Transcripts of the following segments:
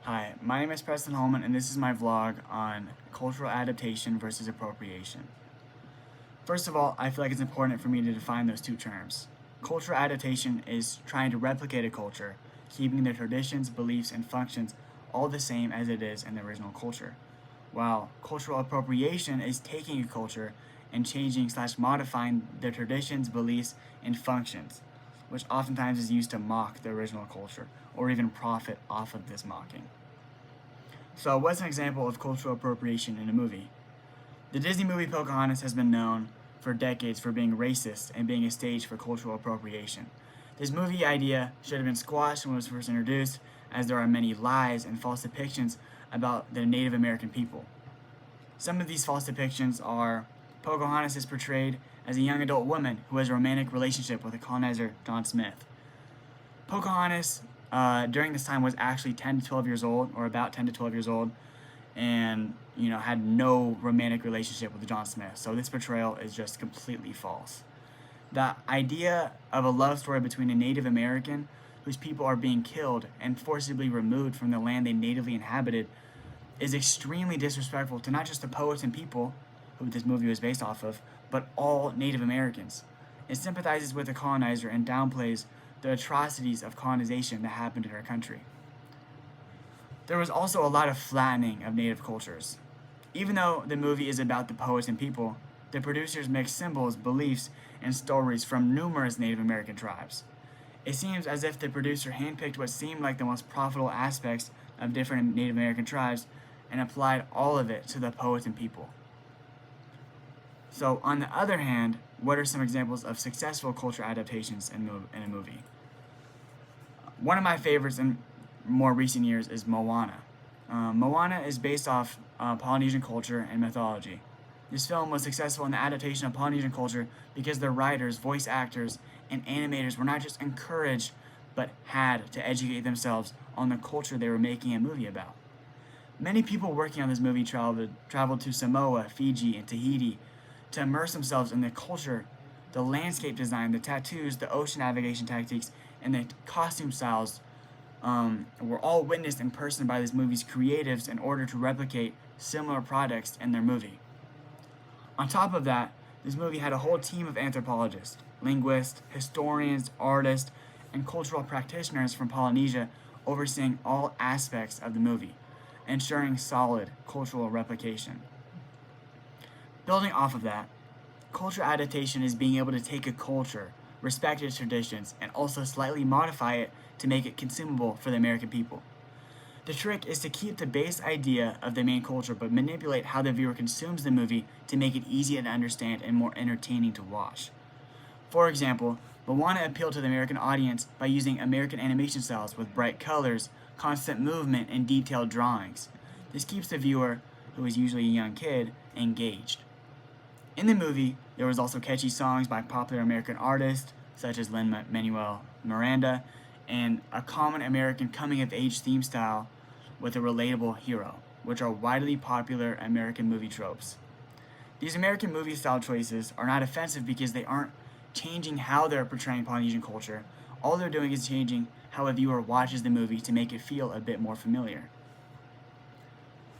Hi, my name is Preston Holman, and this is my vlog on cultural adaptation versus appropriation. First of all, I feel like it's important for me to define those two terms. Cultural adaptation is trying to replicate a culture, keeping their traditions, beliefs, and functions all the same as it is in the original culture. While cultural appropriation is taking a culture and changing/modifying their traditions, beliefs, and functions, which oftentimes is used to mock the original culture or even profit off of this mocking. So what's an example of cultural appropriation in a movie? The Disney movie Pocahontas has been known for decades for being racist and being a stage for cultural appropriation. This movie idea should have been squashed when it was first introduced, as there are many lies and false depictions about the Native American people. Some of these false depictions are Pocahontas is portrayed as a young adult woman who has a romantic relationship with the colonizer John Smith. Pocahontas during this time was actually 10 to 12 years old, or about 10 to 12 years old, and had no romantic relationship with John Smith. So this portrayal is just completely false. The idea of a love story between a Native American whose people are being killed and forcibly removed from the land they natively inhabited is extremely disrespectful to not just the poets and people who this movie was based off of, but all Native Americans. It sympathizes with the colonizer and downplays the atrocities of colonization that happened in our country. There was also a lot of flattening of Native cultures. Even though the movie is about the poets and people, the producers mix symbols, beliefs, and stories from numerous Native American tribes. It seems as if the producer handpicked what seemed like the most profitable aspects of different Native American tribes and applied all of it to the poets and people. So, on the other hand, what are some examples of successful cultural adaptations in a movie? One of my favorites in more recent years is Moana. Moana is based off Polynesian culture and mythology. This film was successful in the adaptation of Polynesian culture because the writers, voice actors, and animators were not just encouraged, but had to educate themselves on the culture they were making a movie about. Many people working on this movie traveled to Samoa, Fiji, and Tahiti to immerse themselves in the culture, the landscape design, the tattoos, the ocean navigation tactics, and the costume styles were all witnessed in person by this movie's creatives in order to replicate similar products in their movie. On top of that, this movie had a whole team of anthropologists, linguists, historians, artists, and cultural practitioners from Polynesia overseeing all aspects of the movie, ensuring solid cultural replication. Building off of that, cultural adaptation is being able to take a culture, respect its traditions, and also slightly modify it to make it consumable for the American people. The trick is to keep the base idea of the main culture but manipulate how the viewer consumes the movie to make it easier to understand and more entertaining to watch. For example, Moana appealed to the American audience by using American animation styles with bright colors, constant movement, and detailed drawings. This keeps the viewer, who is usually a young kid, engaged. In the movie, there was also catchy songs by popular American artists such as Lin-Manuel Miranda, and a common American coming-of-age theme style with a relatable hero, which are widely popular American movie tropes. These American movie style choices are not offensive because they aren't changing how they're portraying Polynesian culture. All they're doing is changing how a viewer watches the movie to make it feel a bit more familiar.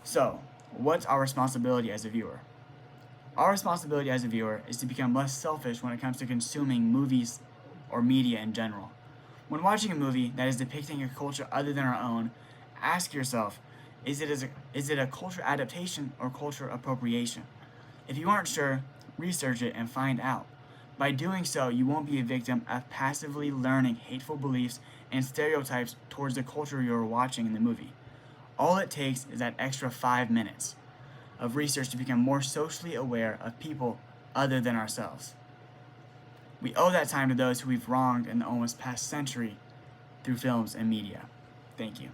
So, what's our responsibility as a viewer? Our responsibility as a viewer is to become less selfish when it comes to consuming movies or media in general. When watching a movie that is depicting a culture other than our own, ask yourself, is it a cultural adaptation or cultural appropriation? If you aren't sure, research it and find out. By doing so, you won't be a victim of passively learning hateful beliefs and stereotypes towards the culture you're watching in the movie. All it takes is that extra 5 minutes of research to become more socially aware of people other than ourselves. We owe that time to those who we've wronged in the almost past century through films and media. Thank you.